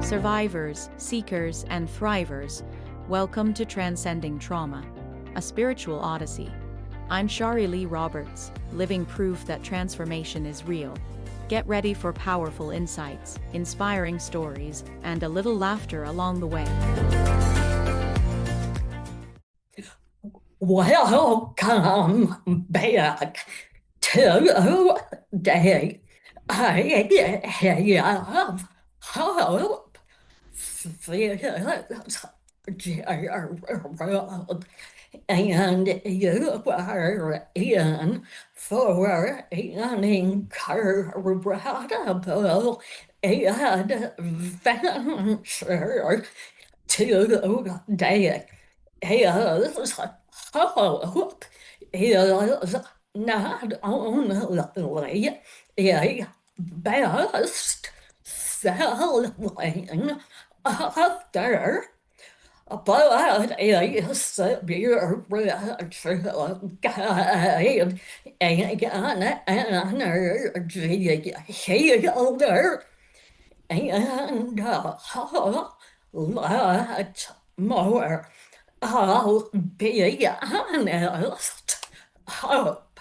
Survivors, seekers, and thrivers, welcome to Transcending Trauma, a spiritual odyssey. I'm Shari Lee Roberts, living proof that transformation is real. Get ready for powerful insights, inspiring stories, and a little laughter along the way. Welcome back to day. I have hope. Fitzgerald, and you are in for an incredible adventure today. His hope is not only a best selling author, but a spiritual guide and an energy healer and a whole lot more. I'll be honest, hope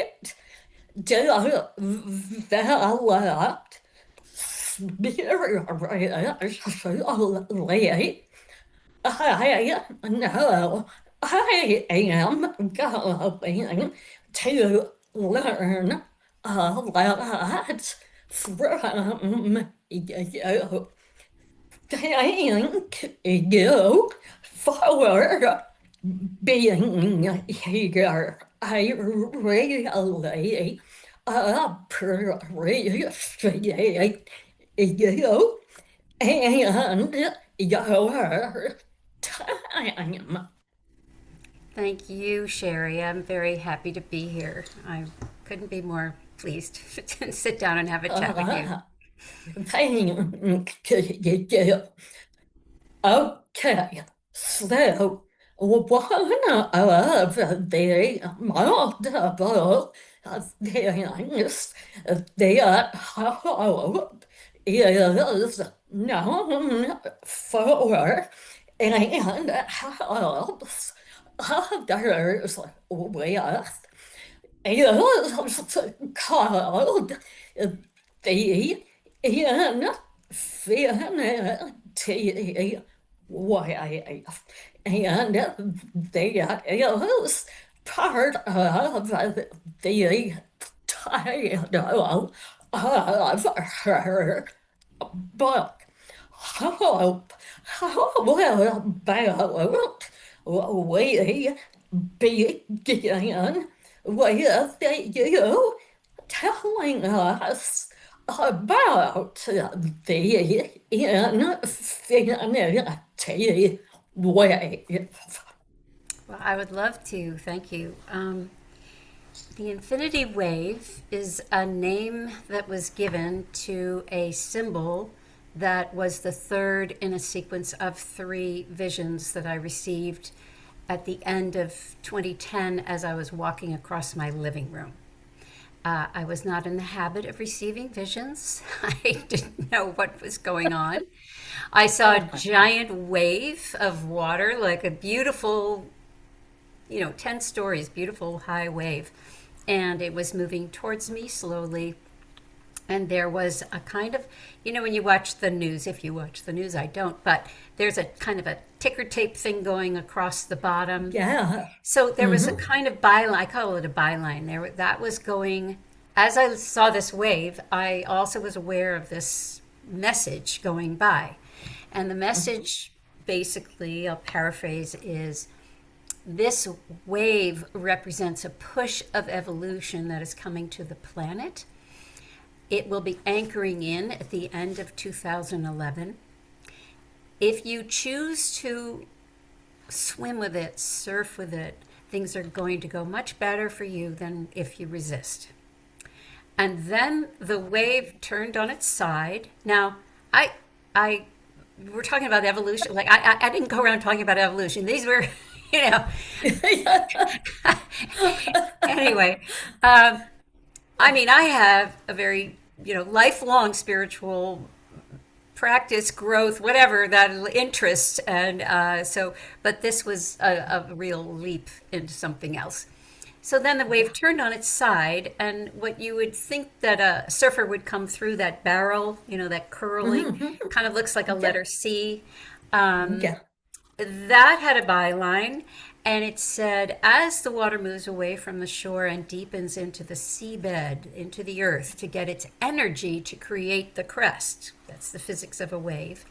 even though I am quiet, developed spiritually. I know I am going to learn a lot from you. Thank you for being here. I really appreciate you and your time. Thank you, Sherry. I'm very happy to be here. I couldn't be more pleased to sit down and have a chat with you. Thank you. Okay, so one of the multiple things that hope is known for and helps others with is called the infinity wave, and that is part of the title of her book. Hope, how about we begin with you telling us about the infinity wave. Well, I would love to. Thank you. The infinity wave is a name that was given to a symbol that was the third in a sequence of three visions that I received at the end of 2010 as I was walking across my living room. I was not in the habit of receiving visions. I didn't know what was going on. I saw a giant wave of water, like a beautiful, 10 stories, beautiful high wave. And it was moving towards me slowly. And there was a kind of, when you watch the news, if you watch the news, I don't, but there's a kind of a ticker tape thing going across the bottom. Yeah. So there was a kind of byline, I call it a byline there, that was going, as I saw this wave, I also was aware of this message going by. And the message, basically, I'll paraphrase, is this wave represents a push of evolution that is coming to the planet. It will be anchoring in at the end of 2011. If you choose to swim with it, surf with it, things are going to go much better for you than if you resist. And then the wave turned on its side. Now, we're talking about evolution. Like I didn't go around talking about evolution. These were you know. Yeah. Anyway, um, I mean, I have a very, lifelong spiritual practice, growth, whatever that interest, and but this was a real leap into something else. So then the wave turned on its side, and what you would think that a surfer would come through that barrel, that curling, Mhm. kind of looks like a Yeah. letter C. Um, Yeah. that had a byline, and it said, as the water moves away from the shore and deepens into the seabed, into the earth, to get its energy to create the crest. That's the physics of a wave.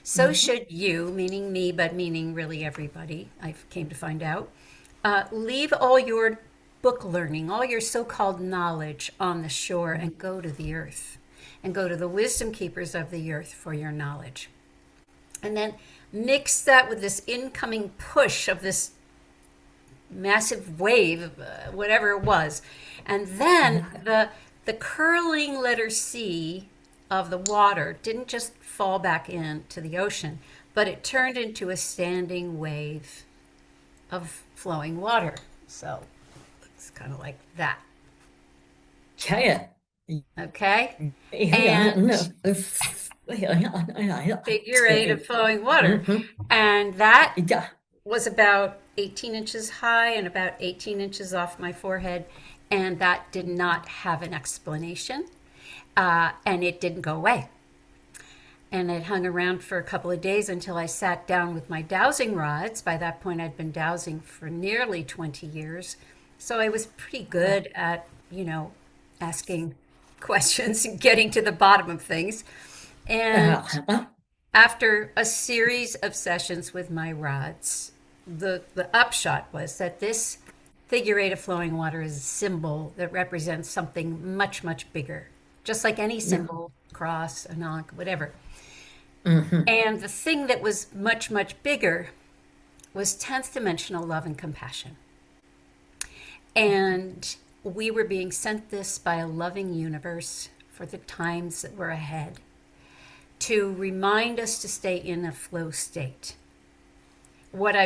So Mhm. should you, meaning me, but meaning really everybody, I came to find out, leave all your book learning, all your so called knowledge on the shore and go to the earth and go to the wisdom keepers of the earth for your knowledge. And then mix that with this incoming push of this massive wave, whatever it was. And then Yeah. the curling letter C of the water didn't just fall back into the ocean, but it turned into a standing wave of flowing water. So it's kind of like that. Yeah. Okay? Yeah. And No. Yeah. figure eight of flowing water. Mhm. And that Yeah. was about 18 inches high and about 18 inches off my forehead. And that did not have an explanation. And it didn't go away. And it hung around for a couple of days until I sat down with my dowsing rods. By that point, I'd been dowsing for nearly 20 years. So I was pretty good at, asking questions and getting to the bottom of things. And after a series of sessions with my rods, the upshot was that this figure eight of flowing water is a symbol that represents something much, much bigger, just like any Yeah. symbol, cross, ankh, whatever. Mhm. And the thing that was much, much bigger was 10th dimensional love and compassion. And we were being sent this by a loving universe for the times that were ahead to remind us to stay in a flow state. What I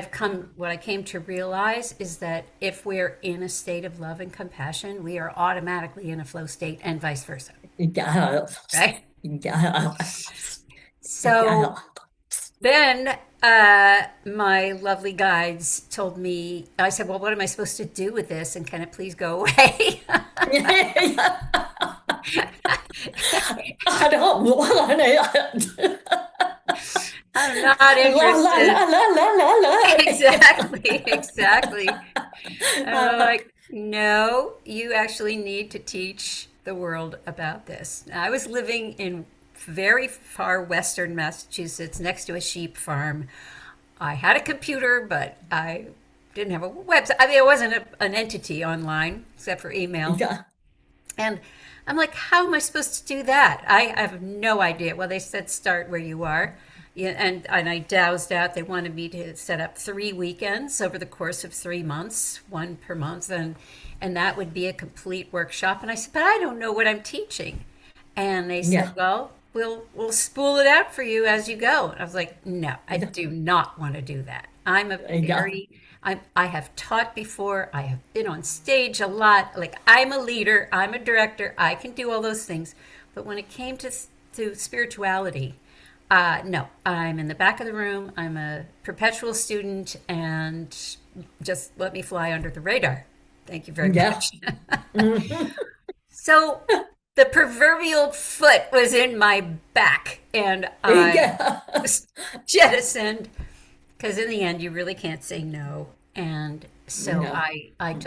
came to realize is that if we're in a state of love and compassion, we are automatically in a flow state and vice versa. Yeah. Right? Yeah. So Yeah. then my lovely guides told me, I said, well, what am I supposed to do with this? And can it please go away? I don't want it. I'm not La la la interested. la la la la. Exactly, exactly. And they're like, no, you actually need to teach the world about this. Now, I was living in very far western Massachusetts next to a sheep farm. I had a computer, but I didn't have a website. I mean, it wasn't an entity online except for email. Yeah. And I'm like, how am I supposed to do that? I have no idea. Well, they said start where you are. Yeah, and I dowsed out. They wanted me to set up 3 weekends over the course of 3 months, one per month, and that would be a complete workshop. And I said, but I don't know what I'm teaching. And they said, Yeah. well, we'll spool it out for you as you go. And I was like, no, I Yeah. do not want to do that. Yeah. I have taught before. I have been on stage a lot. Like I'm a leader. I'm a director. I can do all those things. But when it came to spirituality, no, I'm in the back of the room. I'm a perpetual student, and just let me fly under the radar. Thank you very Yeah. much. Mhm. So the proverbial foot was in my back, and I Yeah. was jettisoned because in the end, you really can't say no. And so No. I had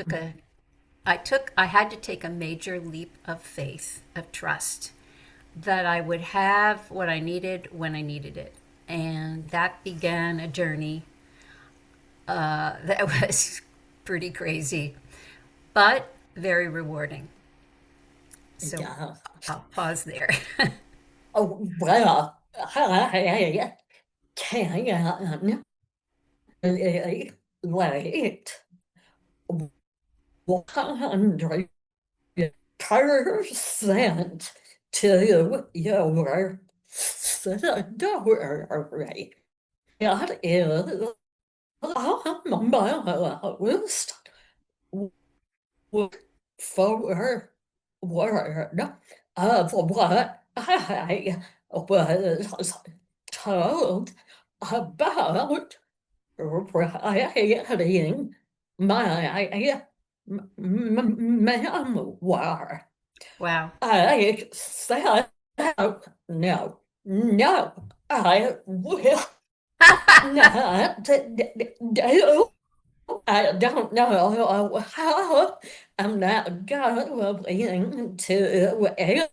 to take a major leap of faith, of trust, that I would have what I needed when I needed it. And that began a journey that was pretty crazy, but very rewarding. So Yeah. I'll pause there. Oh, well, I can relate 100% to your story. That is I'm my list forward word of what I was told about writing my memoir. Wow. I said, no, no, I will not do. I don't know how I'm not going to it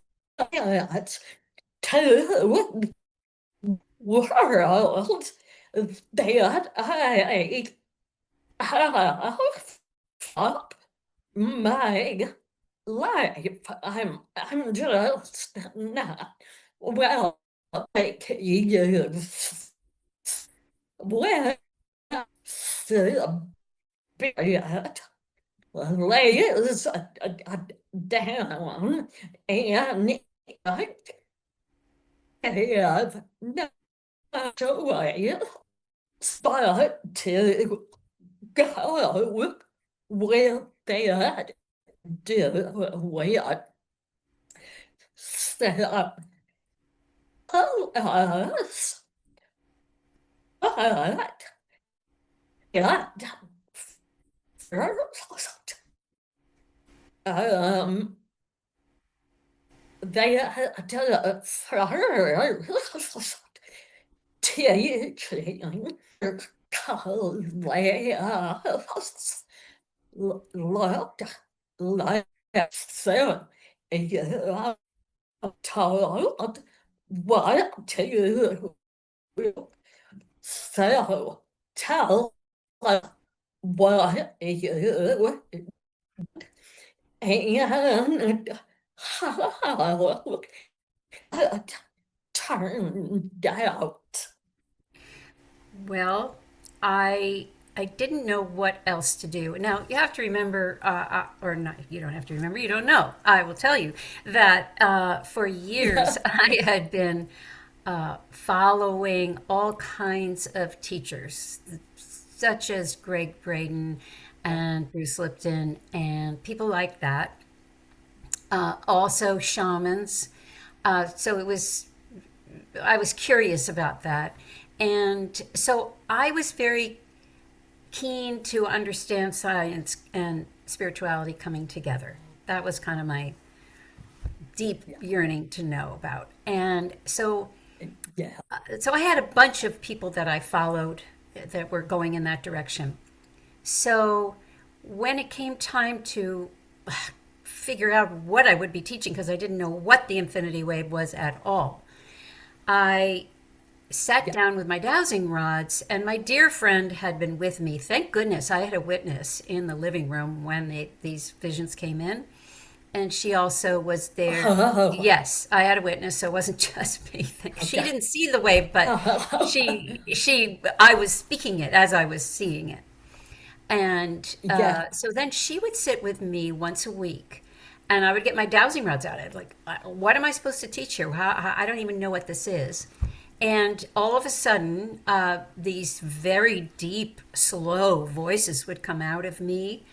to world that I have up my life. I'm just not well like you when spirit lays down and I have no choice but to go with that do with self us but God first they first teaching collapse looked like so you told what to so tell what you and how it turned out. Well, I didn't know what else to do. Now you have to remember, or not. You don't have to remember. You don't know. I will tell you that for years Yeah. I had been following all kinds of teachers, such as Greg Braden and Bruce Lipton and people like that. Also shamans. So it was I was curious about that. And so I was very keen to understand science and spirituality coming together. That was kind of my deep Yeah. yearning to know about. And Yeah. so I had a bunch of people that I followed that were going in that direction. So when it came time to figure out what I would be teaching, because I didn't know what the infinity wave was at all, I sat Yeah. down with my dowsing rods, and my dear friend had been with me. Thank goodness I had a witness in the living room when these visions came in, and she also was there. Oh, Yes, I had a witness, so it wasn't just me. She okay. didn't see the wave, but Oh, I was speaking it as I was seeing it. And yeah. so then she would sit with me once a week, and I would get my dowsing rods out. I'd like, what am I supposed to teach here? I don't even know what this is. And all of a sudden, these very deep, slow voices would come out of me,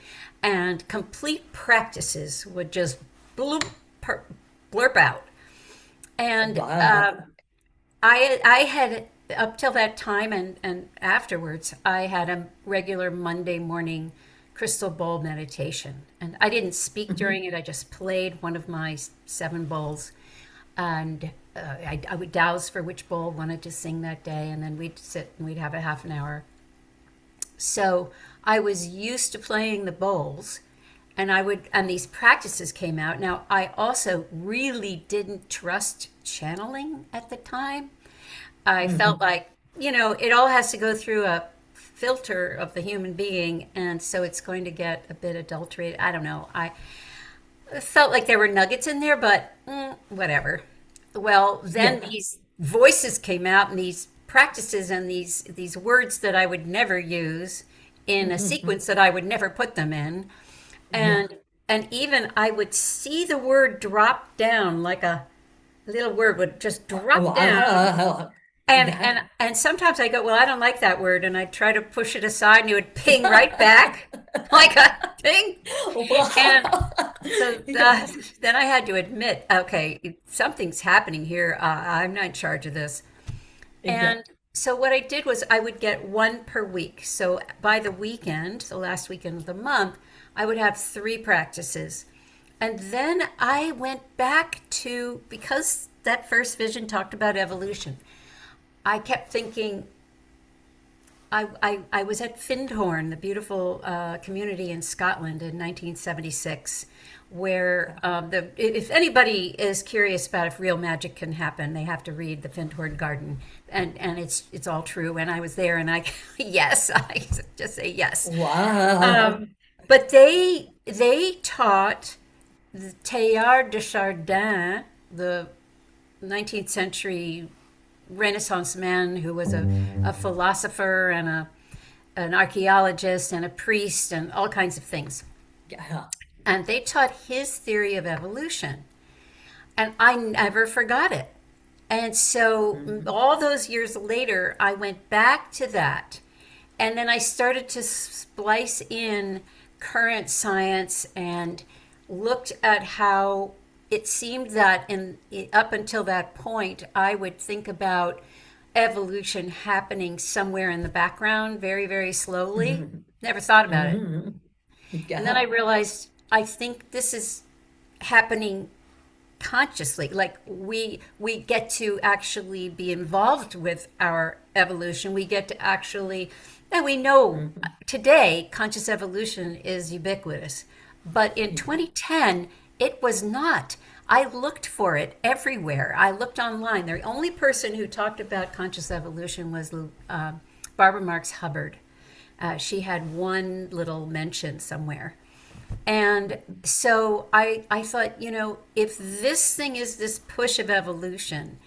and complete practices would just bloop, blurp out. And Wow. I had up till that time and afterwards, I had a regular Monday morning crystal bowl meditation, and I didn't speak Mhm. during it. I just played one of my seven bowls, and I would douse for which bowl wanted to sing that day, and then we'd sit and we'd have a half an hour. So I was used to playing the bowls, and these practices came out. Now, I also really didn't trust channeling at the time. I felt Mhm. like, it all has to go through a filter of the human being, and so it's going to get a bit adulterated. I don't know. I felt like there were nuggets in there, but whatever. Well, then Yeah. these voices came out, and these practices and these words that I would never use in a Mhm. sequence that I would never put them in, Yeah. and even I would see the word drop down, like a little word would just drop down, Wow. And sometimes I go, well, I don't like that word, and I try to push it aside, and it would ping right back like a ping. And Wow. so Yeah. then I had to admit, okay, something's happening here. I'm not in charge of this. Yeah. And so what I did was I would get one per week. So by the weekend, the last weekend of the month, I would have three practices. And then I went back to, because that first vision talked about evolution, I kept thinking, I was at Findhorn, the beautiful community in Scotland in 1976, where if anybody is curious about if real magic can happen, they have to read the Findhorn Garden, and it's all true. And I was there, and I yes, I just say yes. Wow. But they taught the Teilhard de Chardin, the 19th century Renaissance man who was a philosopher and an archaeologist and a priest and all kinds of things. Yeah. And they taught his theory of evolution. And I never forgot it. And so all those years later, I went back to that. And then I started to splice in current science and looked at how it seemed that up until that point, I would think about evolution happening somewhere in the background, very, very slowly. Never thought about it. Mhm. And then I Yeah. realized I think this is happening consciously. Like we get to actually be involved with our evolution. We get to actually, and we know today conscious evolution is ubiquitous. But in 2010, it was not. I looked for it everywhere. I looked online. The only person who talked about conscious evolution was Barbara Marx Hubbard. She had one little mention somewhere. And so I thought, if this thing is this push of evolution,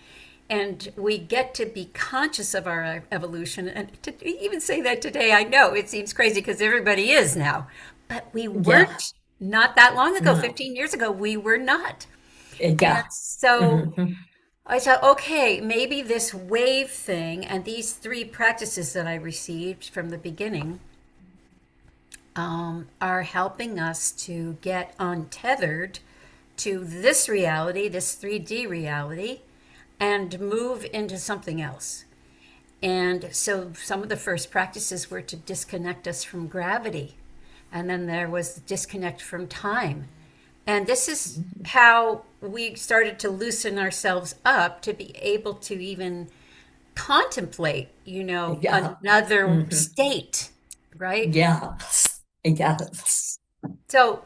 and we get to be conscious of our evolution, and to even say that today, I know it seems crazy because everybody is now, but we Yeah. weren't not that long ago, No. 15 years ago, we were not. And Yeah. so Mhm. I thought, okay, maybe this wave thing and these three practices that I received from the beginning are helping us to get untethered to this reality, this 3D reality, and move into something else. And so some of the first practices were to disconnect us from gravity. And then there was the disconnect from time. And this is how we started to loosen ourselves up to be able to even contemplate, Yeah. another Mhm. state, right? Yes. Yes. So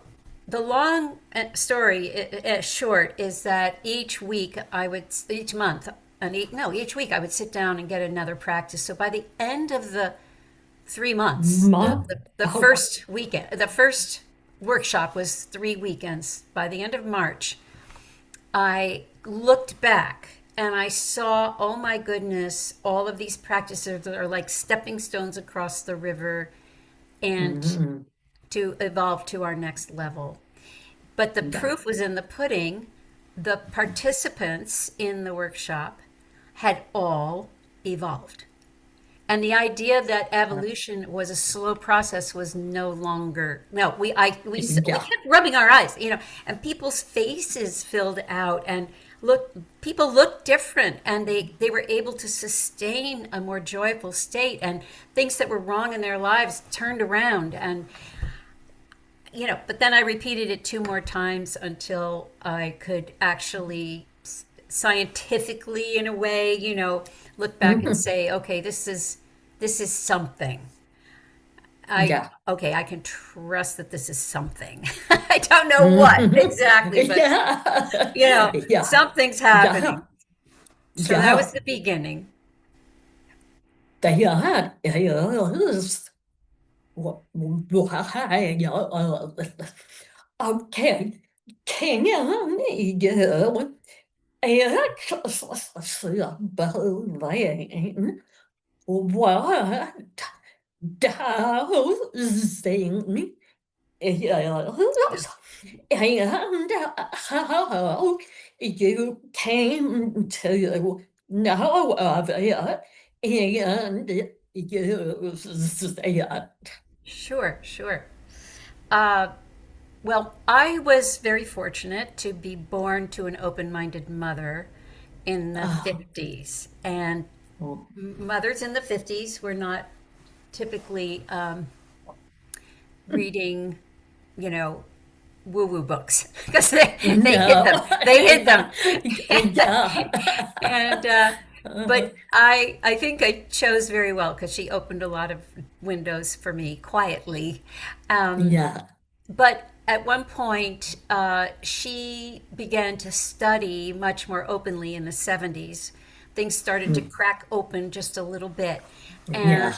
the long story, short, is that each month, and each week I would sit down and get another practice. So by the end of the 3 months, Mom. the Oh. first weekend, the first workshop was 3 weekends. By the end of March, I looked back and I saw, oh my goodness, all of these practices that are like stepping stones across the river and Mhm. to evolve to our next level. But the Yeah. proof was in the pudding. The participants in the workshop had all evolved. And the idea that evolution was a slow process was no longer, no, we Yeah. kept rubbing our eyes, and people's faces filled out, and people looked different, and they were able to sustain a more joyful state, and things that were wrong in their lives turned around. And but then I repeated it two more times until I could actually scientifically, in a way, look back and Mhm. say, okay, this is something. Yeah. I can trust that this is something. I don't know what Mhm. exactly, but Yeah. Yeah. something's Yeah. happening. So that Yeah. was the beginning. Det är Okay. Can you believe what dowsing is? And how you came to No, yeah. And you say, Sure, sure. Uh, well, I was very fortunate to be born to an open minded mother in the oh, 50s. And oh, mothers in the 50s were not typically reading, you know, woo woo books because they hid them. no, They hid them. yeah, and but I think I chose very well because she opened a lot of windows for me quietly. Um, yeah, but at one point, she began to study much more openly in the 70s. Things started to crack open just a little bit. And yeah,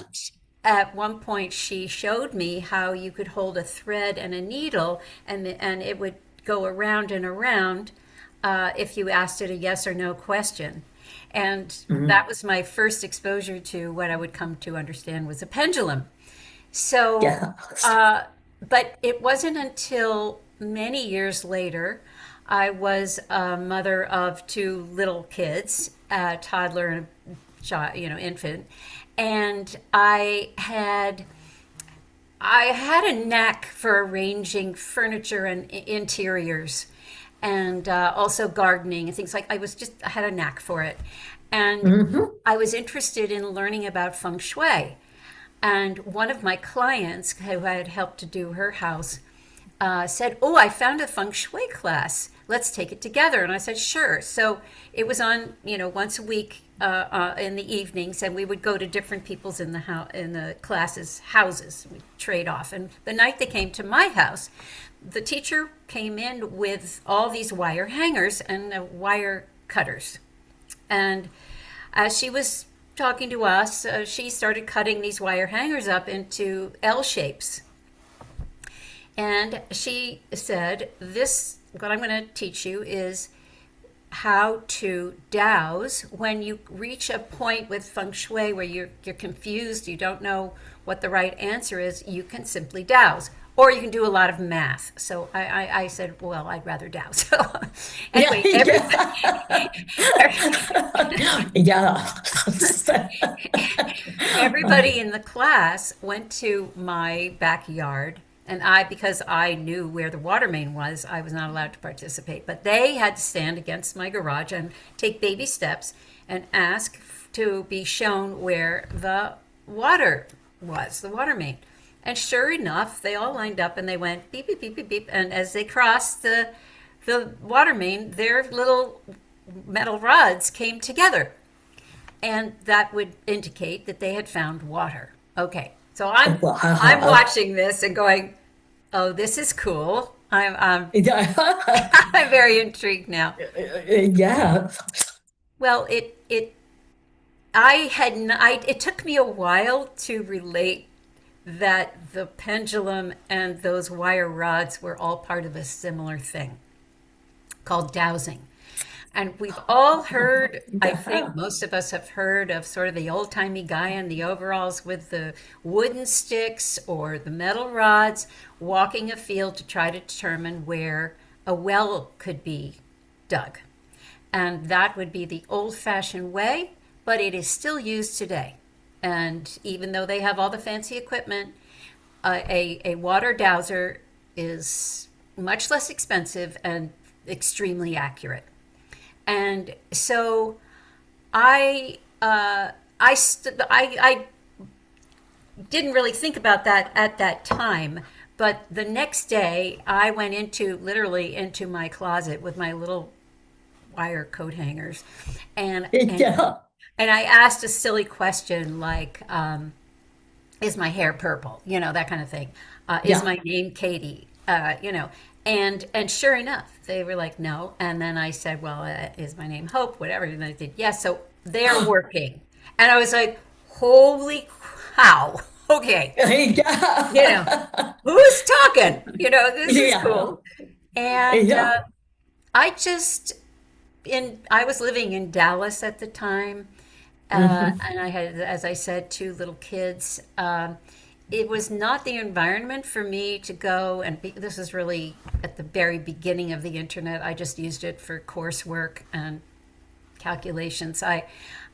at one point, she showed me how you could hold a thread and a needle, and it would go around and around if you asked it a yes or no question. And that was my first exposure to what I would come to understand was a pendulum. So, yeah, uh, but it wasn't until many years later, I was a mother of two little kids, a toddler and a child, infant, and I had a knack for arranging furniture and interiors, and also gardening and things like. I had a knack for it, and hmm I was interested in learning about feng shui. And one of my clients, who I had helped to do her house, said, "Oh, I found a feng shui class. Let's take it together." And I said, "Sure." So it was on, once a week in the evenings, and we would go to different people's in the classes houses. We trade off. And the night they came to my house, the teacher came in with all these wire hangers and wire cutters. And as she was talking to us, she started cutting these wire hangers up into L shapes. And she said, what I'm going to teach you is how to douse when you reach a point with feng shui where you're confused, you don't know what the right answer is, you can simply douse. Or you can do a lot of math. So I said, well, I'd rather douse. So yeah, anyway, everybody, yeah, everybody in the class went to my backyard, and because I knew where the water main was, I was not allowed to participate. But they had to stand against my garage and take baby steps and ask to be shown where the water was, the water main. And sure enough, they all lined up and they went beep, beep, beep, beep, beep. And as they crossed the water main, their little metal rods came together, and that would indicate that they had found water. Okay, so I'm wow, watching this and going, "Oh, this is cool. yeah, I'm very intrigued now." yeah, Well, it took me a while to relate that the pendulum and those wire rods were all part of a similar thing called dowsing. And we've all heard, I think yeah, most of us have heard of sort of the old timey guy in the overalls with the wooden sticks or the metal rods walking a field to try to determine where a well could be dug. And that would be the old fashioned way, but it is still used today. And even though they have all the fancy equipment, a water dowser is much less expensive and extremely accurate. And so I I didn't really think about that at that time, but the next day I went literally into my closet with my little wire coat hangers, and and yeah, and I asked a silly question like, "Is my hair purple?" That kind of thing. Is yeah. my name Katie? And sure enough, they were like, "No." And then I said, "Well, is my name Hope?" Whatever. And they did, yes. So they're working, and I was like, "Holy cow!" Okay, you know, Yeah. who's talking? This is Yeah. cool. And Yeah. I was living in Dallas at the time, Mhm. and I had, as I said, two little kids. It was not the environment for me to go this is really at the very beginning of the internet. I just used it for coursework and calculations. I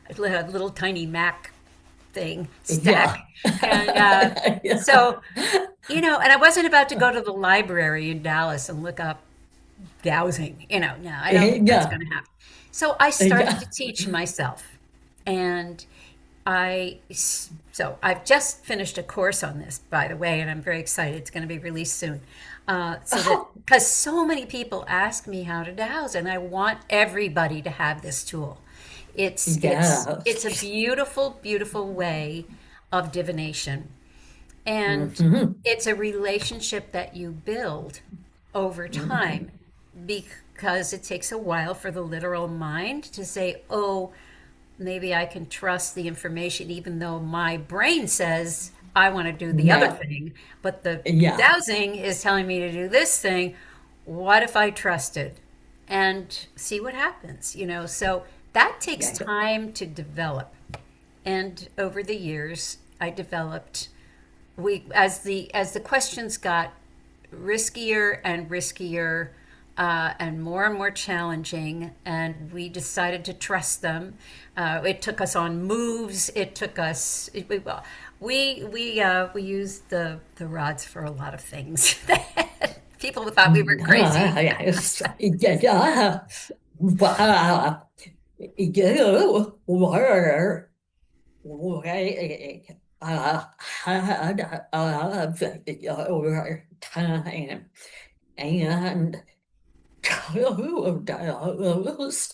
had a little tiny Mac thing stack. Yeah. And Yeah. so, and I wasn't about to go to the library in Dallas and look up dowsing. No, I don't think that's Yeah. going to happen. So I started Yeah. to teach myself. And so I've just finished a course on this, by the way, and I'm very excited. It's going to be released soon. So that Oh, because so many people ask me how to douse, and I want everybody to have this tool. It's a yes. beautiful, beautiful way of divination, and Hmm. it's a relationship that you build over time because it takes a while for the literal mind to say, oh, maybe I can trust the information, even though my brain says I want to do the other No. thing. But the Yeah. dowsing is telling me to do this thing. What if I trusted? And see what happens, So that takes Yeah. time to develop. And over the years, I developed we as the questions got riskier and riskier and more challenging, and we decided to trust them. It took us on moves. It took us. We used the rods for a lot of things. People thought we were crazy. Yes. Yeah. Wow. You were way ahead of your time and kudos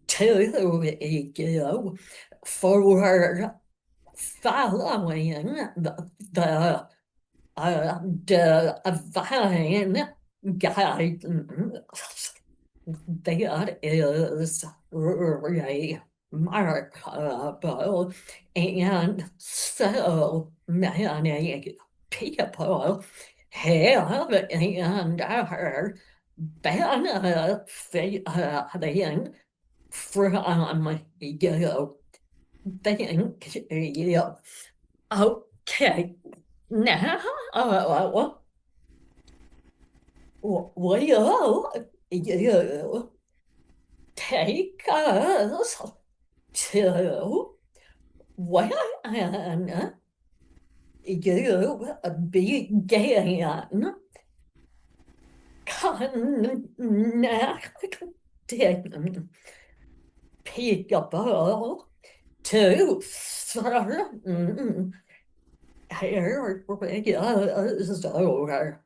to you for following the divine guidance that is really remarkable, and so many people have and are benefiting from you. Thank you. Okay, now will you take us to when you began connecting people to certain areas or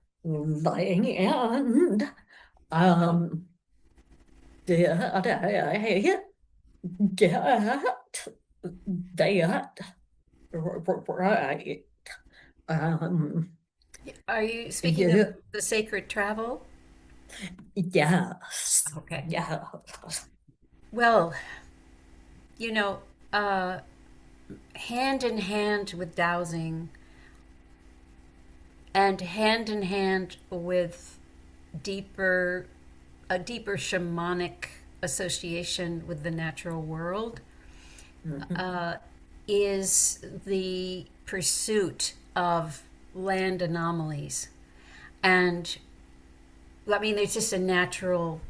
land, did I get that right? Um, Are you speaking of yeah, the sacred travel? yes, Okay. yes. Well, you know, uh, hand in hand with dowsing and hand in hand with deeper a deeper shamanic association with the natural world Mhm. is the pursuit of land anomalies. And I mean, it's just a natural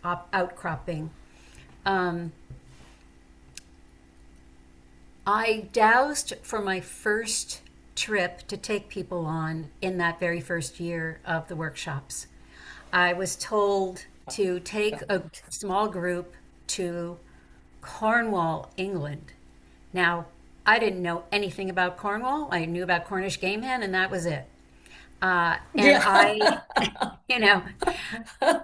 outcropping. Um, I dowsed for my first trip to take people on in that very first year of the workshops. I was told to take a small group to Cornwall, England. Now, I didn't know anything about Cornwall. I knew about Cornish game hen, and that was it. And I, Yeah. you know,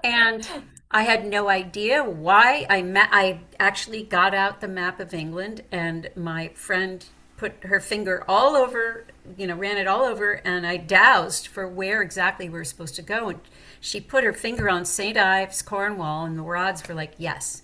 and I had no idea why I actually got out the map of England, and my friend put her finger all over, ran it all over, and I dowsed for where exactly we were supposed to go. And she put her finger on St. Ives, Cornwall, and the rods were like, yes.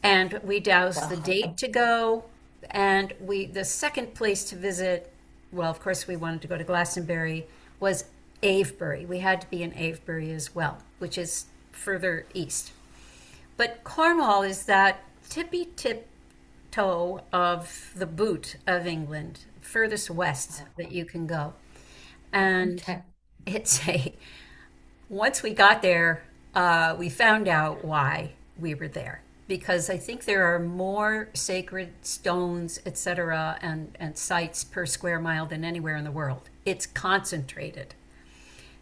And we dowsed the date Wow. to go, and the second place to visit, well, of course, we wanted to go to Glastonbury, was Avebury. We had to be in Avebury as well, which is further east. But Cornwall is that tippy tip toe of the boot of England, furthest west that you can go. And Okay. it's once we got there, we found out why we were there. because I think there are more sacred stones, etc., and sites per square mile than anywhere in the world. It's concentrated.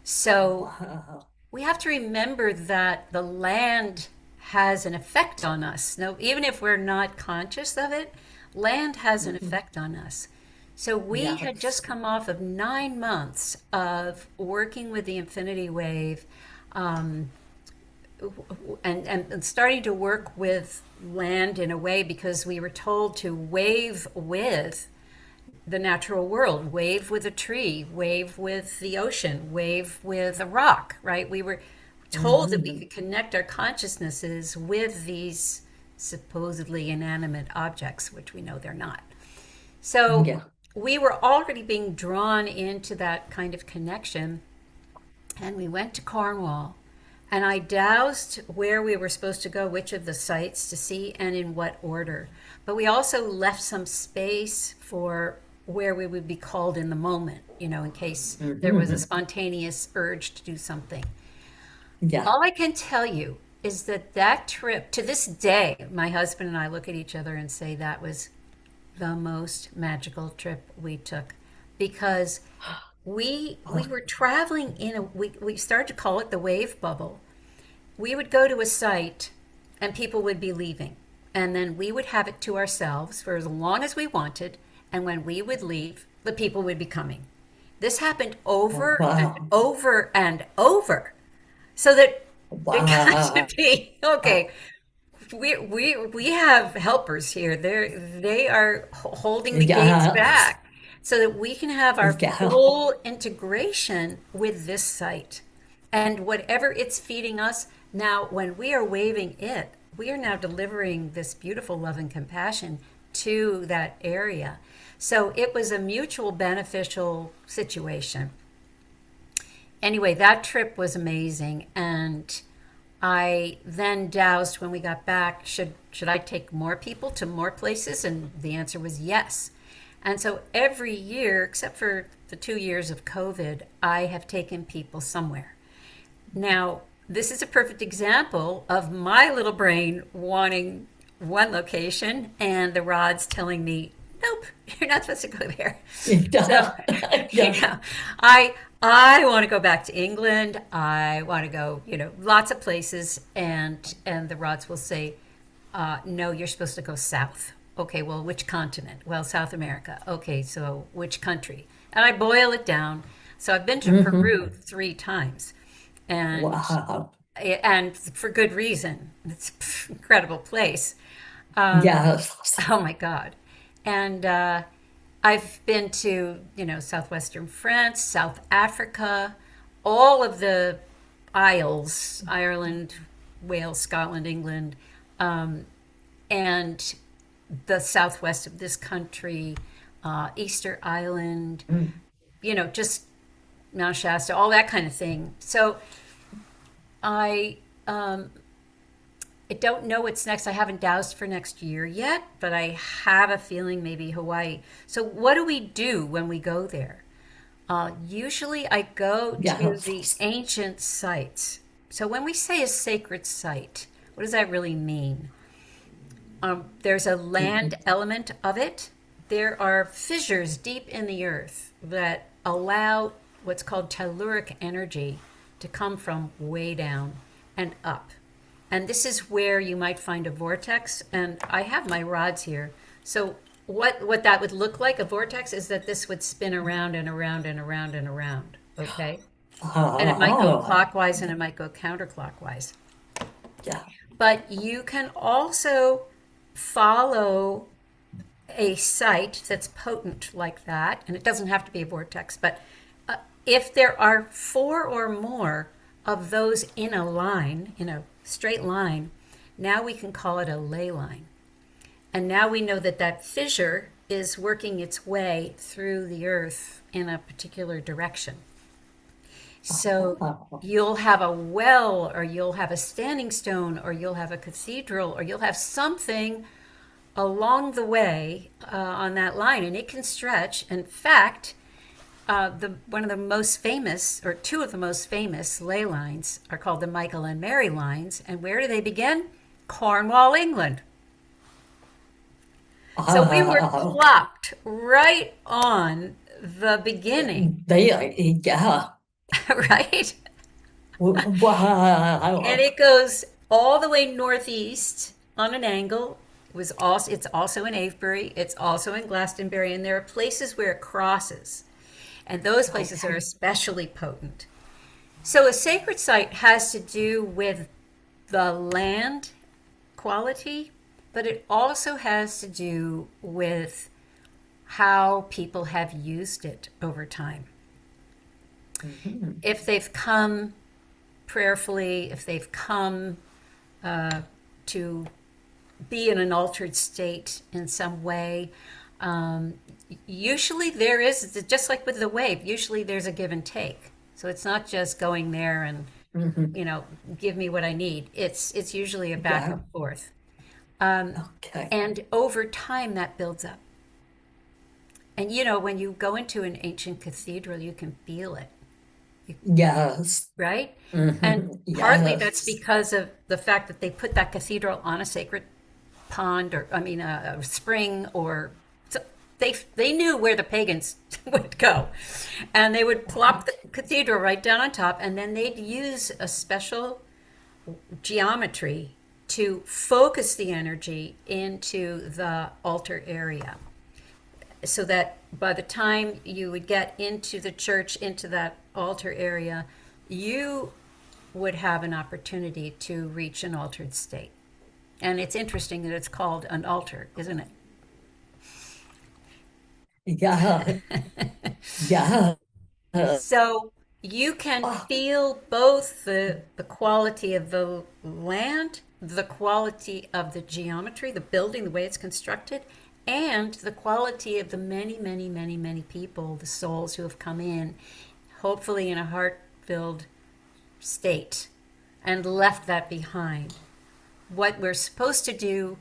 So Wow. we have to remember that the land has an effect on us. Now, even if we're not conscious of it, land has an Mhm. effect on us. So we had just Yes. come off of 9 months of working with the infinity wave, um, and starting to work with land in a way because we were told to wave with the natural world, wave with a tree, wave with the ocean, wave with a rock, right? We were told that we Mhm. could connect our consciousnesses with these supposedly inanimate objects, which we know they're not. So Yeah. we were already being drawn into that kind of connection, and we went to Cornwall. And I dowsed where we were supposed to go, which of the sites to see, and in what order. But we also left some space for where we would be called in the moment, in case there was a Mhm. spontaneous urge to do something. Yeah. All I can tell you is that that trip, to this day, my husband and I look at each other and say that was the most magical trip we took, because we Oh, were traveling in a we started to call it the wave bubble. We would go to a site and people would be leaving, and then we would have it to ourselves for as long as we wanted, and when we would leave, the people would be coming. This happened over and wow. over and over, so that it got to Wow. be okay. We have helpers here. They are holding the gates Yes. back so that we can have our Yeah. full integration with this site and whatever it's feeding us. Now, when we are waving it, we are now delivering this beautiful love and compassion to that area. So it was a mutual beneficial situation. Anyway, that trip was amazing, and I then dowsed when we got back. Should I take more people to more places? And the answer was yes. And so every year, except for the 2 years of COVID, I have taken people somewhere. Now, this is a perfect example of my little brain wanting one location and the rods telling me, nope, you're not supposed to go there. So, Yeah. you Yeah. know, I want to go back to England. I want to go, lots of places, and the rods will say, no, you're supposed to go south. Okay, well, which continent? Well, South America. Okay, so which country? And I boil it down. So I've been to Mhm. Peru 3 times, and Wow. and for good reason. It's an incredible place. Um, Yes. oh my God. And I've been to, southwestern France, South Africa, all of the Isles, Ireland, Wales, Scotland, England, um, and the southwest of this country, Easter Island, Mm. just Mount Shasta, all that kind of thing. So I I don't know what's next. I haven't dowsed for next year yet, but I have a feeling maybe Hawaii. So, what do we do when we go there? Usually, I go to the Yes. ancient sites. So, when we say a sacred site, what does that really mean? There's a land Mhm. element of it. There are fissures deep in the earth that allow what's called telluric energy to come from way down and up. And this is where you might find a vortex. And I have my rods here. So what that would look like, a vortex, is that this would spin around and around and around and around. Okay. And it might go Oh. clockwise and it might go counterclockwise. Yeah. But you can also follow a site that's potent like that, and it doesn't have to be a vortex, but if there are four or more of those in a line, in a straight line, now we can call it a ley line. And now we know that that fissure is working its way through the earth in a particular direction. So Oh. you'll have a well, or you'll have a standing stone, or you'll have a cathedral, or you'll have something along the way on that line, and it can stretch. In fact, the one of the most famous, or two of the most famous ley lines, are called the Michael and Mary lines. And where do they begin? Cornwall, England. So we were Wow. plopped right on the beginning, Yeah. right? And Wow. it goes all the way northeast on an angle. It's also in Avebury. It's also in Glastonbury, and there are places where it crosses, and those places are Okay. especially potent. So a sacred site has to do with the land quality, but it also has to do with how people have used it over time. Mhm. If they've come prayerfully, if they've come to be in an altered state in some way, usually there is, just like with the wave, usually there's a give and take. So it's not just going there and, Mhm. you know, give me what I need. It's usually a back Yeah. and forth. Okay. And over time, that builds up. And you know, when you go into an ancient cathedral, you can feel it, Yes. right? And partly that's Yes. because of the fact that they put that cathedral on a sacred pond, or I mean, a spring, or so they knew where the pagans would go, and they would plop the Right. cathedral right down on top, and then they'd use a special geometry to focus the energy into the altar area, so that by the time you would get into the church, into that altar area, you would have an opportunity to reach an altered state. And it's interesting that it's called an altar, isn't Yeah. it? Yeah. So you can Oh, feel both the quality of the land, the quality of the geometry, the building, the way it's constructed, and the quality of the many, many, many, many people, the souls who have come in, hopefully in a heart filled state, and left that behind. What we're supposed to do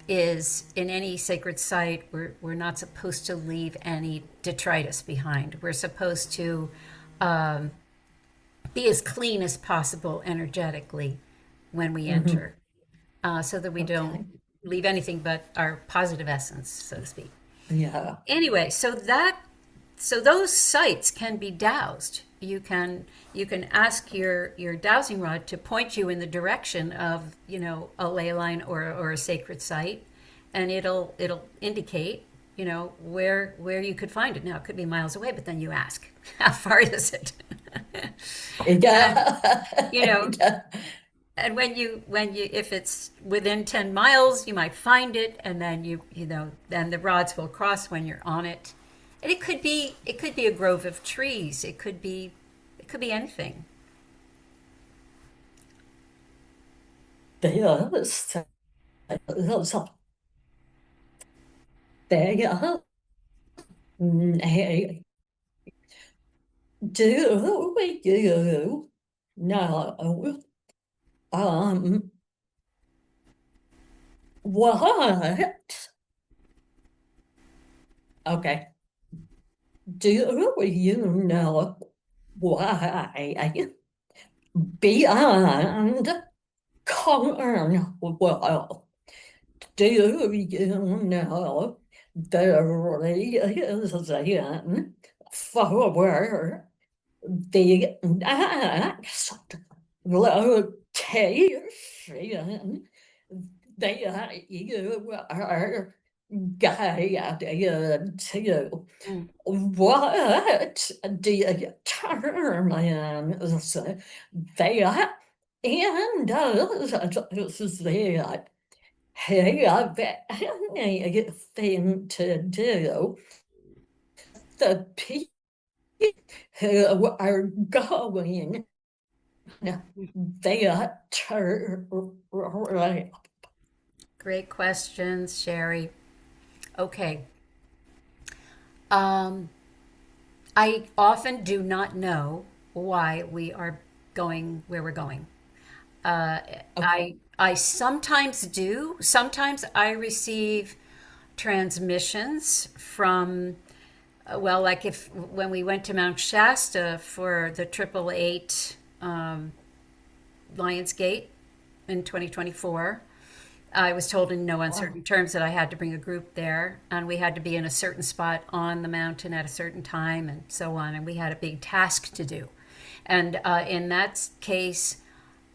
is, in any sacred site, we're not supposed to leave any detritus behind. We're supposed to be as clean as possible energetically when we mhm. enter, so that we don't Okay. leave anything but our positive essence, so to speak. Yeah. Anyway, so those sites can be dowsed. You can ask your dowsing rod to point you in the direction of, you know, a ley line or a sacred site, and it'll indicate, you know, where you could find it. Now it could be miles away, but then you ask, how far is it? And you Yeah. know, Yeah. and when you if it's within 10 miles, you might find it, and then then the rods will cross when you're on it. And it could be a grove of trees, it could be anything. Det är så, så det är nej, do we do no um what okay, do you know why beyond Cornwall? Do you know the reason for the next location that you are guided to? Mm. What determines that and does that have anything to do the people who are going there to Great questions, Sherry. Okay. um, I often do not know why we are going where we're going. uh, okay. I sometimes do. Sometimes I receive transmissions from, well, like if when we went to Mount Shasta for the 888 Lionsgate in 2024, I was told in no Wow. uncertain terms that I had to bring a group there, and we had to be in a certain spot on the mountain at a certain time, and so on. And we had a big task to do. And in that case,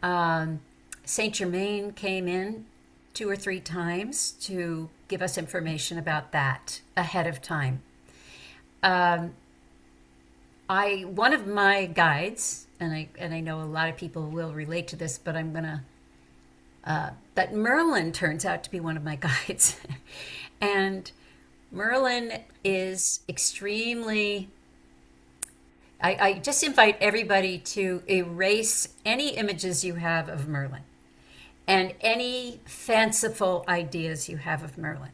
um, Saint Germain came in 2 or 3 times to give us information about that ahead of time. Um, I one of my guides, and I know a lot of people will relate to this, but I'm gonna but Merlin turns out to be one of my guides. And Merlin is extremely, I just invite everybody to erase any images you have of Merlin and any fanciful ideas you have of Merlin,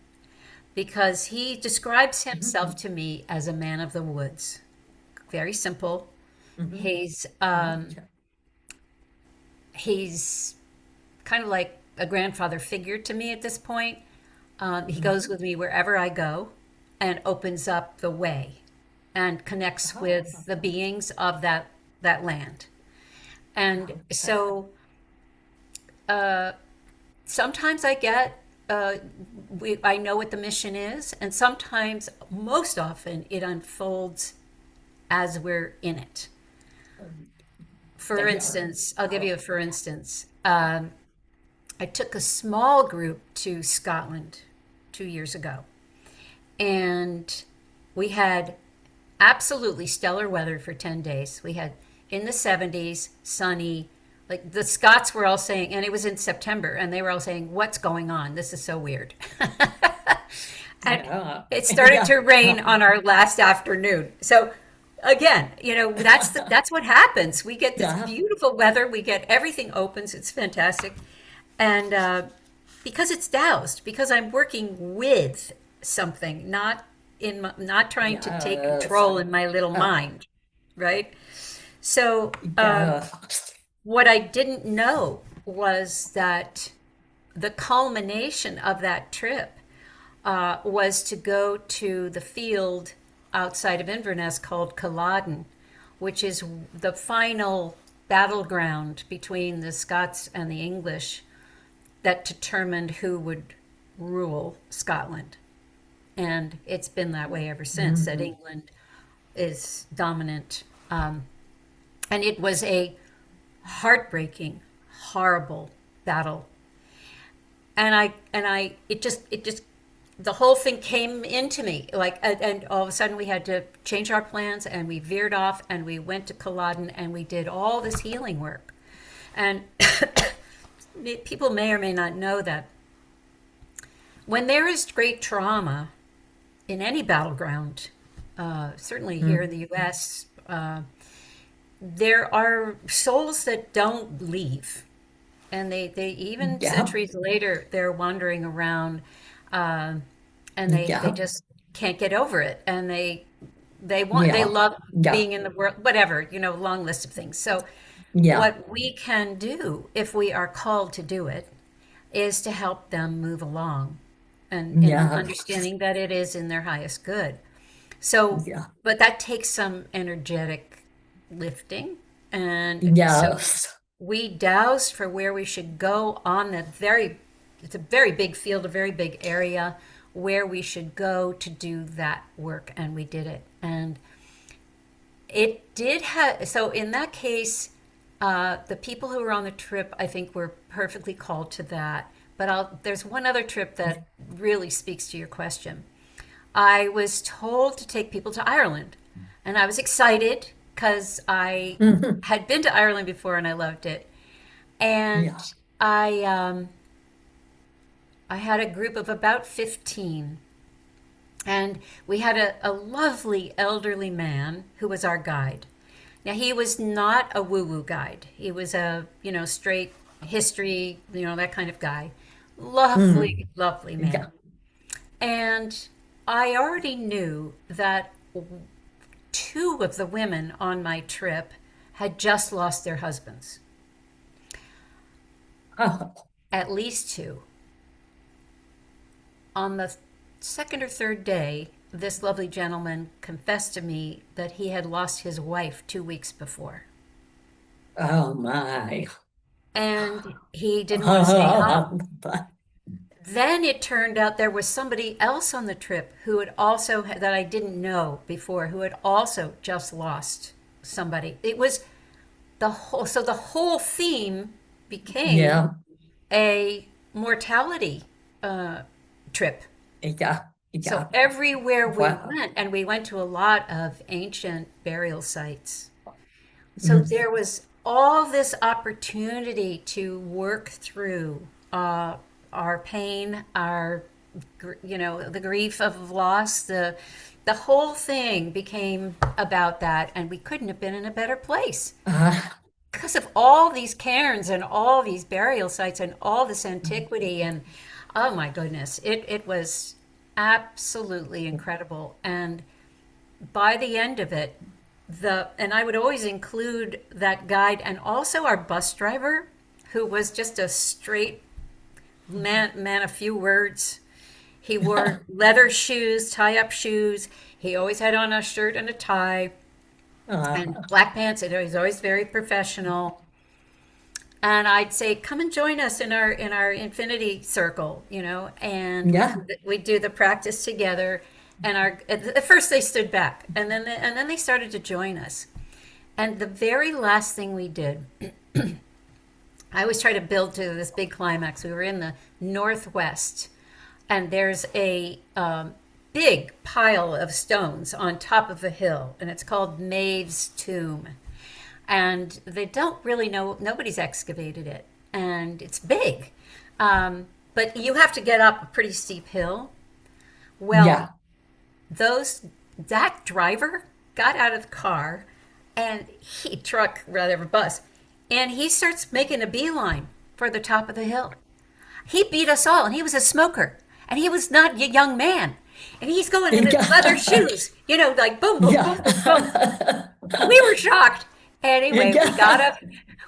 because he describes himself Mhm. to me as a man of the woods. Very simple. Mhm. He's Gotcha. he's kind of like a grandfather figure to me at this point. He goes Mhm. with me wherever I go and opens up the way and connects with the Gotcha. beings of that land. And Gotcha. so sometimes I get I know what the mission is, and sometimes, most often, it unfolds as we're in it. Um, For There. instance, I'll give you a Oh, for instance. I took a small group to Scotland 2 years ago, and we had absolutely stellar weather for 10 days. We had in the 70s, sunny. Like the Scots were all saying, and it was in September, and they were all saying, "What's going on? This is so weird." And yeah. it started Yeah. to rain on our last afternoon. So again, that's what happens. We get this Yeah. beautiful weather, we get everything opens, it's fantastic. And because it's doused, because I'm working with something, not trying to take Yes. control in my little Uh, mind, right? So yes. what I didn't know was that the culmination of that trip was to go to the field outside of Inverness called Culloden, which is the final battleground between the Scots and the English that determined who would rule Scotland. And it's been that way ever since, that Mhm. England is dominant. And it was a heartbreaking, horrible battle. It just, the whole thing came into me like, and all of a sudden we had to change our plans, and we veered off, and we went to Culloden, and we did all this healing work. And people may or may not know that when there is great trauma in any battleground, certainly here in the Mhm. U.S., there are souls that don't leave, and they even Yeah. centuries later they're wandering around, uh, and they Yeah. just can't get over it, and they Yeah. love Yeah. being in the world, whatever, long list of things. So Yeah. what we can do if we are called to do it is to help them move along, and in Yeah. understanding that it is in their highest good. So, Yeah. but that takes some energetic lifting. And so Yes. we doused for where we should go on it's a very big field, a very big area where we should go to do that work. And we did it. And it did have, so in that case, the people who were on the trip, I think, were perfectly called to that. But there's one other trip that really speaks to your question. I was told to take people to Ireland, and I was excited because I Mhm. had been to Ireland before and I loved it. And Yeah. I had a group of about 15, and we had a lovely elderly man who was our guide. Now, he was not a woo woo guide, he was a, straight history, that kind of guy. Lovely, Mhm. lovely man. Yeah. And I already knew that two of the women on my trip had just lost their husbands, Oh. at least two. On the second or third day, this lovely gentleman confessed to me that he had lost his wife 2 weeks before. Oh my. And he didn't want to stay home. Oh. then it turned out there was somebody else on the trip who had also, that I didn't know before, who had also just lost somebody. It was so the whole theme became Yeah. a mortality trip. Yeah. So Yeah. everywhere we Wow. went, and we went to a lot of ancient burial sites. So Mm. there was all this opportunity to work through our pain, the grief of loss. The whole thing became about that, and we couldn't have been in a better place Ah. because of all these cairns and all these burial sites and all this antiquity. And oh my goodness, it was absolutely incredible. And by the end of it, and I would always include that guide and also our bus driver, who was just a straight man of few words. He wore leather shoes, tie-up shoes. He always had on a shirt and a tie and Ah. black pants. And he was always very professional. And I'd say, "Come and join us in our infinity circle," and Yeah. we'd do the practice together. And at first they stood back, and then they started to join us. And the very last thing we did, I always try to build to this big climax. We were in the Northwest, and there's a big pile of stones on top of a hill, and it's called Maeve's Tomb. And they don't really know, nobody's excavated it, and it's big. But you have to get up a pretty steep hill. Well, Yeah. that driver got out of the car and whatever, bus, and he starts making a beeline for the top of the hill. He beat us all, and he was a smoker, and he was not a young man. And he's going in his leather Yeah. shoes, like boom, boom, boom, boom, boom. Yeah. We were shocked. Anyway, we got Yeah. up,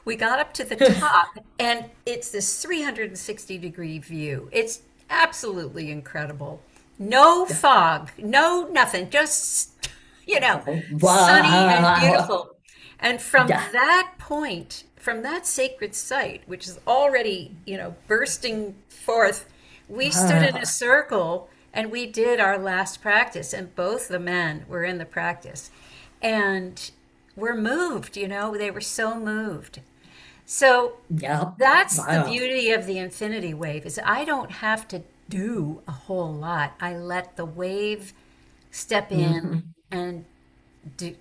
we got up to the top, and it's this 360-degree view. It's absolutely incredible. No fog, no nothing, just sunny and Wow. beautiful. And from Yeah. that point, from that sacred site, which is already, bursting forth, we stood in a Ah. circle and we did our last practice, and both the men were in the practice. And were moved, they were so moved. So Yeah. that's the Wow. beauty of the infinity wave, is I don't have to do a whole lot. I let the wave step in Hmm. and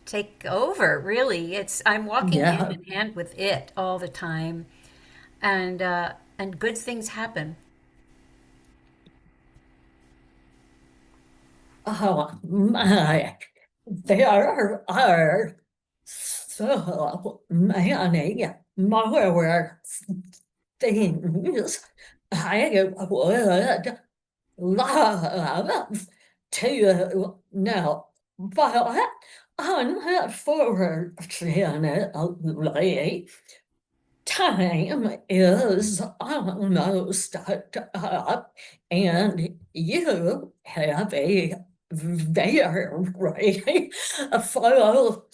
take over. Really, I'm walking hand Yeah. in hand with it all the time, and good things happen. Oh my. There are so many more things I would love to know, but unfortunately, time is almost up, and you have a very full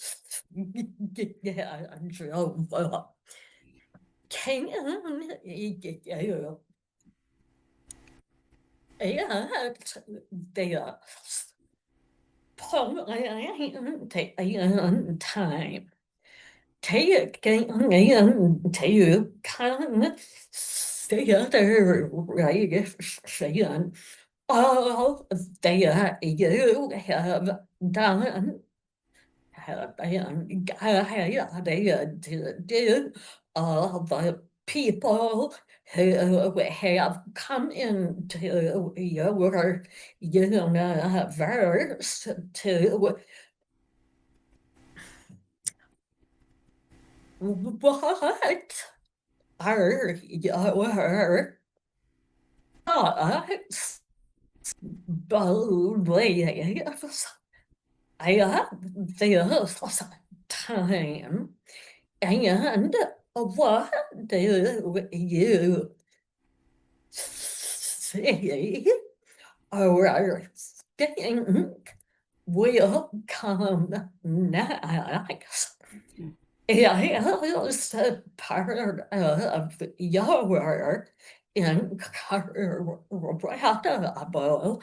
schedule. Can you at this point in time taking into consideration all that you have done, have been guided to do, all the people who have come into your universe to what are your thoughts, beliefs, at this time, and what do you see or think will come next? It is part of your incredible spiritual evolution.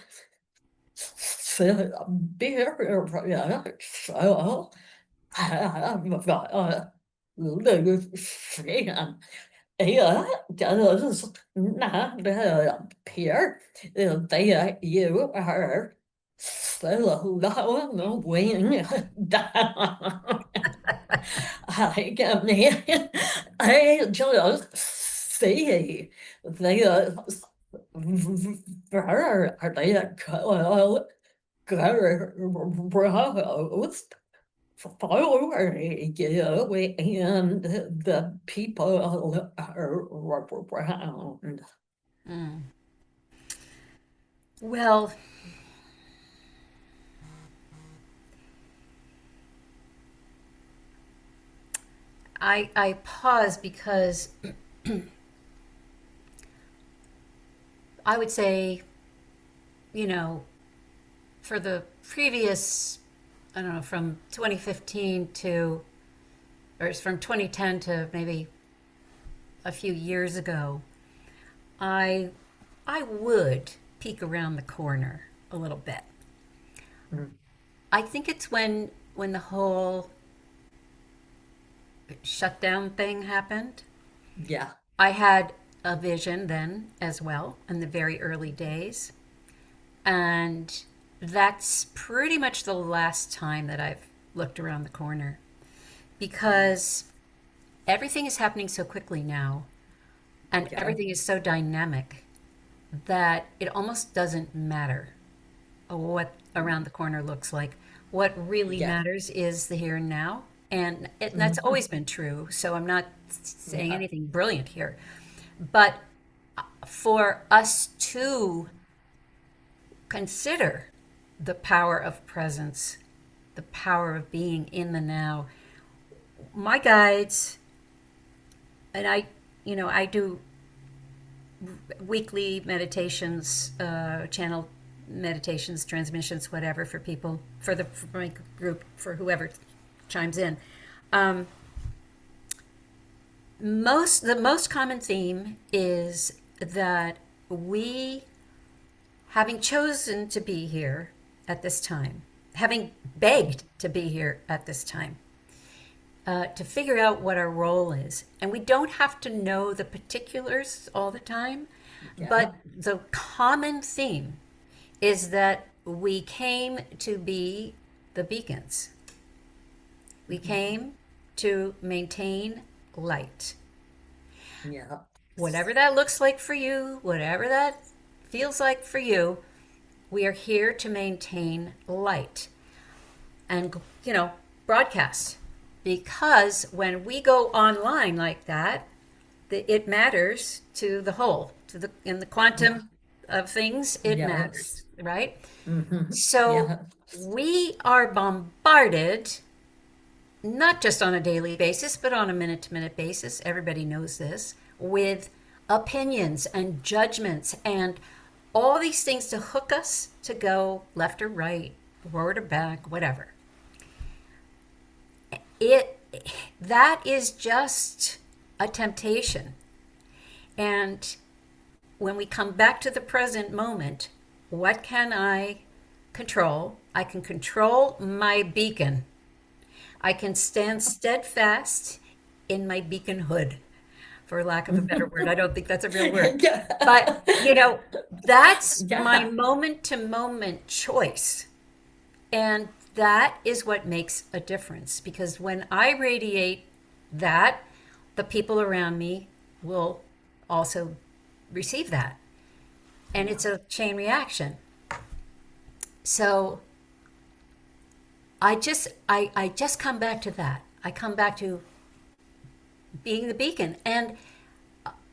It does not appear that you are slowing down. I mean, I just see this vertical growth for you and the people around. Well, I pause because I would say, you know, for the previous, I don't know, from 2015 to, or it's from 2010 to maybe a few years ago, I I would peek around the corner a little bit. Mm, I think it's when the whole shutdown thing happened. yeah, I had a vision then as well in the very early days. And that's pretty much the last time that I've looked around the corner because everything is happening so quickly now and yeah, everything is so dynamic that it almost doesn't matter what around the corner looks like. What really yeah, matters is the here and now. And that's mhm, always been true. So I'm not saying yeah, anything brilliant here. But for us to consider the power of presence, the power of being in the now, my guides, and I do weekly meditations, channel meditations, transmissions, whatever for people, for my group, for whoever chimes in. Um, the most common theme is that we, having chosen to be here at this time, having begged to be here at this time, to figure out what our role is. And we don't have to know the particulars all the time, yeah, but the common theme is that we came to be the beacons. We came to maintain light. yeah, Whatever that looks like for you, whatever that feels like for you, we are here to maintain light and, broadcast. Because when we go online like that, it matters to the whole, in the yeah, quantum of things, it yes, matters, right? So yeah, we are bombarded not just on a daily basis, but on a minute to minute basis. Everybody knows this with opinions and judgments and all these things to hook us to go left or right, forward or back, whatever. It that is just a temptation. And when we come back to the present moment, what can I control? I can control my beacon. I can stand steadfast in my beaconhood, for lack of a better word. I don't think that's a real word. But, yeah, that's my yeah, moment to moment choice. And that is what makes a difference because when I radiate that, the people around me will also receive that. And it's a chain reaction. So I just come back to that. I come back to being the beacon. And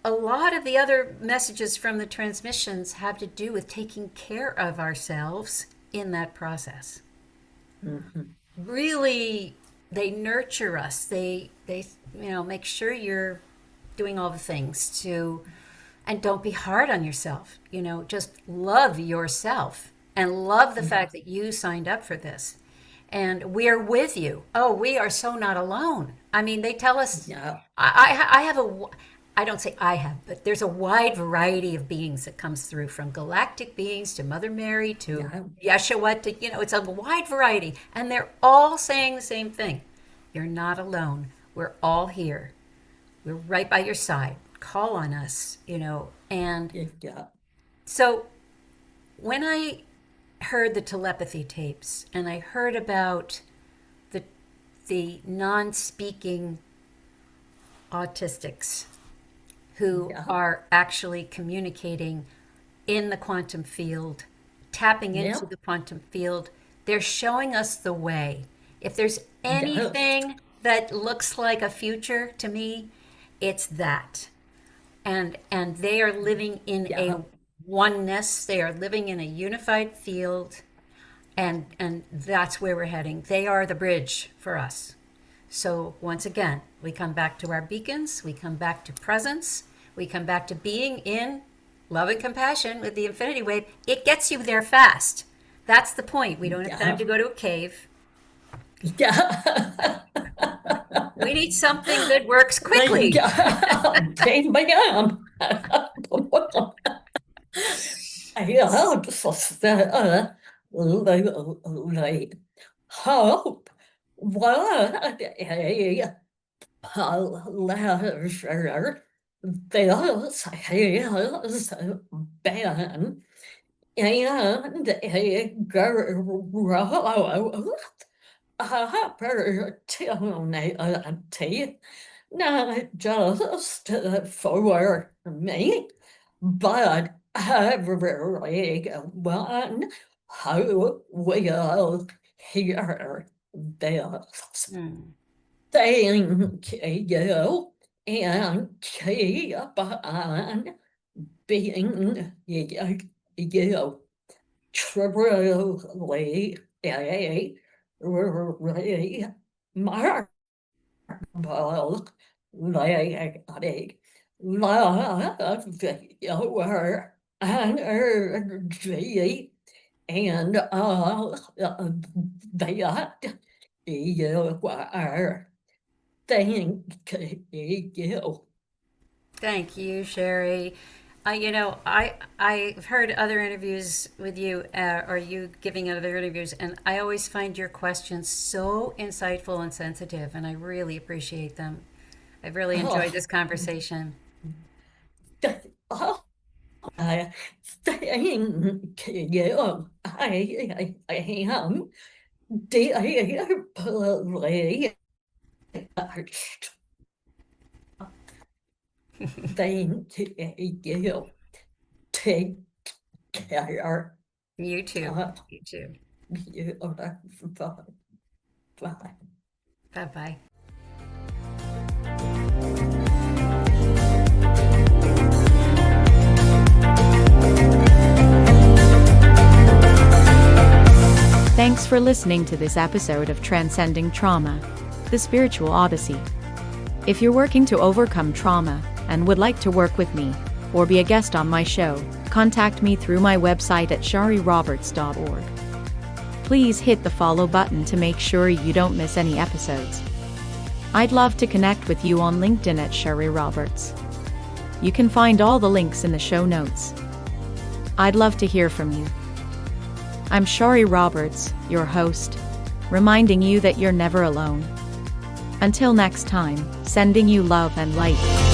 a lot of the other messages from the transmissions have to do with taking care of ourselves in that process. mhm, Really, they nurture us. They make sure you're doing all the things to, and don't be hard on yourself. Just love yourself and love the yeah, fact that you signed up for this. And we're with you. Oh, we are so not alone. I mean, they tell us. yeah, I have a I don't say I have, but there's a wide variety of beings that comes through, from galactic beings to Mother Mary to Yeshua to, it's a wide variety. And they're all saying the same thing. You're not alone. We're all here. We're right by your side. Call on us, And Yeah. so when I heard the telepathy tapes and I heard about the non-speaking autistics who are actually communicating in the quantum field, tapping into the quantum field, they're showing us the way. If there's anything that looks like a future to me, it's that. And they are living in a oneness. They are living in a unified field, and that's where we're heading. They are the bridge for us. So once again, we come back to our beacons, we come back to presence, we come back to being in love and compassion with the infinity wave. It gets you there fast. That's the point. We don't have time to go to a cave. Yeah. We need something that works quickly. Hope was pleasure. This has been and a growth opportunity, not just for me, but everyone who will hear this. Thank you, and keep on being you. Truly, marvelous lady. Love your energy and all that you are. Thank you. Thank you, Sherry. I've heard other interviews with you, or you giving other interviews, and I always find your questions so insightful and sensitive, and I really appreciate them. I've really enjoyed this conversation. Oh, thank you. I am deeply touched. Thank you. Take care. You too. You too. Bye. Bye-bye. Thanks for listening to this episode of Transcending Trauma, the Spiritual Odyssey. If you're working to overcome trauma and would like to work with me or be a guest on my show, contact me through my website at shariroberts.org. Please hit the follow button to make sure you don't miss any episodes. I'd love to connect with you on LinkedIn at Shari Roberts. You can find all the links in the show notes. I'd love to hear from you. I'm Shari Roberts, your host, reminding you that you're never alone. Until next time, sending you love and light.